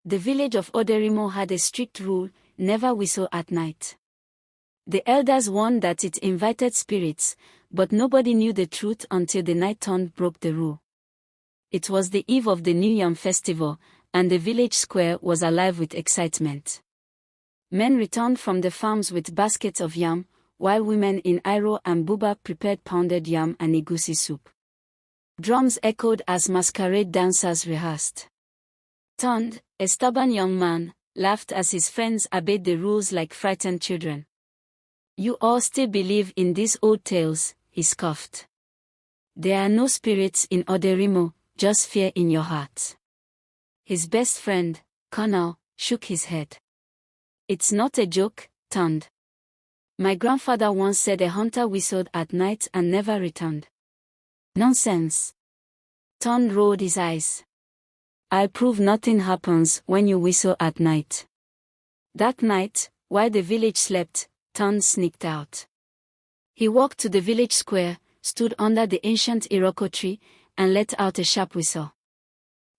The village of Aderemo had a strict rule: never whistle at night. The elders warned that it invited spirits, but nobody knew the truth until the night turned broke the rule. It was the eve of the New Yam festival, and the village square was alive with excitement. Men returned from the farms with baskets of yam, while women in Iro and Buba prepared pounded yam and egusi soup. Drums echoed as masquerade dancers rehearsed. Tund, a stubborn young man, laughed as his friends obeyed the rules like frightened children. "You all still believe in these old tales," he scoffed. "There are no spirits in Aderemo, just fear in your hearts." His best friend, Colonel, shook his head. "It's not a joke, Tund. My grandfather once said a hunter whistled at night and never returned." "Nonsense." Tund rolled his eyes. "I'll prove nothing happens when you whistle at night." That night, while the village slept, Tund sneaked out. He walked to the village square, stood under the ancient Iroko tree, and let out a sharp whistle.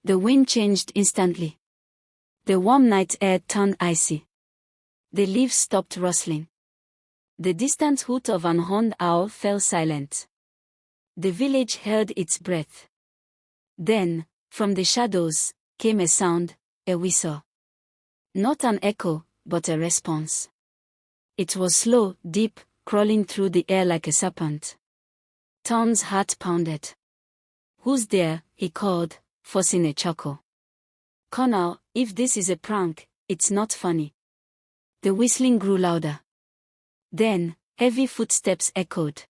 The wind changed instantly. The warm night air turned icy. The leaves stopped rustling. The distant hoot of an horned owl fell silent. The village held its breath. Then, from the shadows, came a sound, a whistle. Not an echo, but a response. It was slow, deep, crawling through the air like a serpent. Tund's heart pounded. "Who's there?" he called, forcing a chuckle. "Colonel, if this is a prank, it's not funny." The whistling grew louder. Then, heavy footsteps echoed.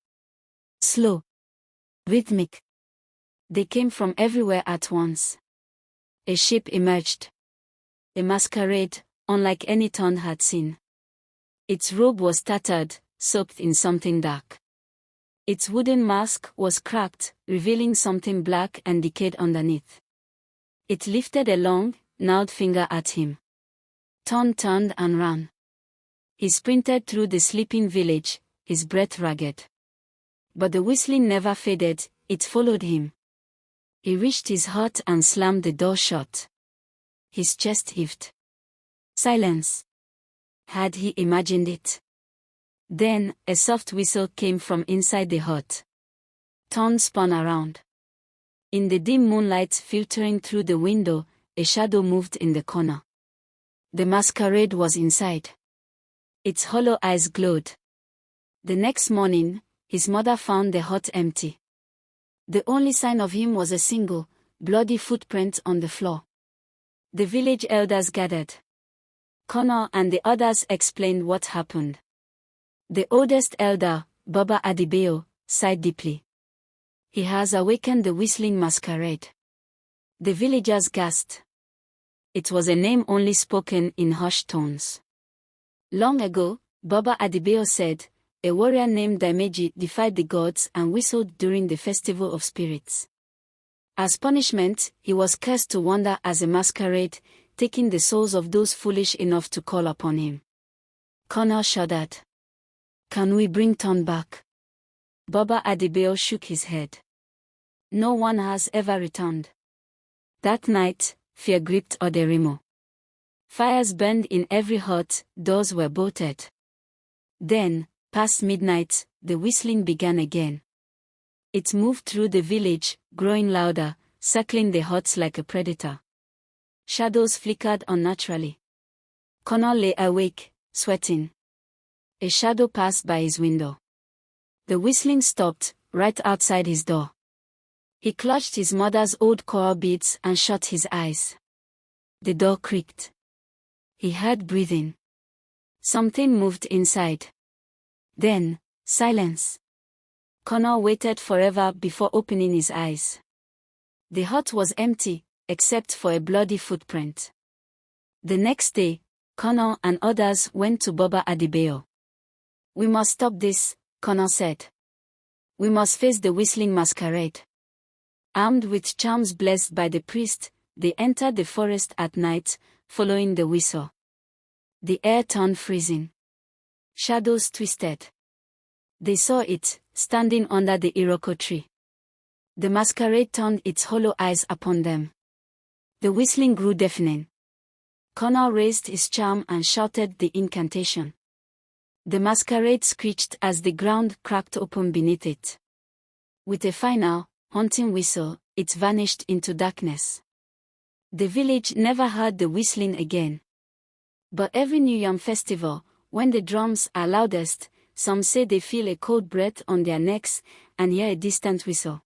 Slow. Rhythmic. They came from everywhere at once. A shape emerged. A masquerade, unlike any Tund had seen. Its robe was tattered, soaked in something dark. Its wooden mask was cracked, revealing something black and decayed underneath. It lifted a long, gnarled finger at him. Tund turned and ran. He sprinted through the sleeping village, his breath ragged. But the whistling never faded, it followed him. He reached his hut and slammed the door shut. His chest heaved. Silence. Had he imagined it? Then, a soft whistle came from inside the hut. Tund spun around. In the dim moonlight filtering through the window, a shadow moved in the corner. The masquerade was inside. Its hollow eyes glowed. The next morning, his mother found the hut empty. The only sign of him was a single, bloody footprint on the floor. The village elders gathered. Colonel and the others explained what happened. The oldest elder, Baba Adibeo, sighed deeply. "He has awakened the whistling masquerade." The villagers gasped. It was a name only spoken in hushed tones. Long ago, Baba Adibeo said, a warrior named Daimeji defied the gods and whistled during the festival of spirits. As punishment, he was cursed to wander as a masquerade, taking the souls of those foolish enough to call upon him. Colonel shuddered. "Can we bring Tund back?" Baba Adibeo shook his head. "No one has ever returned." That night, fear gripped Aderemo. Fires burned in every hut, doors were bolted. Then, past midnight, the whistling began again. It moved through the village, growing louder, circling the huts like a predator. Shadows flickered unnaturally. Colonel lay awake, sweating. A shadow passed by his window. The whistling stopped, right outside his door. He clutched his mother's old coral beads and shut his eyes. The door creaked. He heard breathing. Something moved inside. Then, silence. Colonel waited forever before opening his eyes. The hut was empty, except for a bloody footprint. The next day, Colonel and others went to Baba Adibeo. "We must stop this," Colonel said. "We must face the whistling masquerade." Armed with charms blessed by the priest, they entered the forest at night, following the whistle. The air turned freezing. Shadows twisted. They saw it, standing under the Iroko tree. The masquerade turned its hollow eyes upon them. The whistling grew deafening. Connor raised his charm and shouted the incantation. The masquerade screeched as the ground cracked open beneath it. With a final, haunting whistle, it vanished into darkness. The village never heard the whistling again. But every New Yam festival, when the drums are loudest, some say they feel a cold breath on their necks and hear a distant whistle.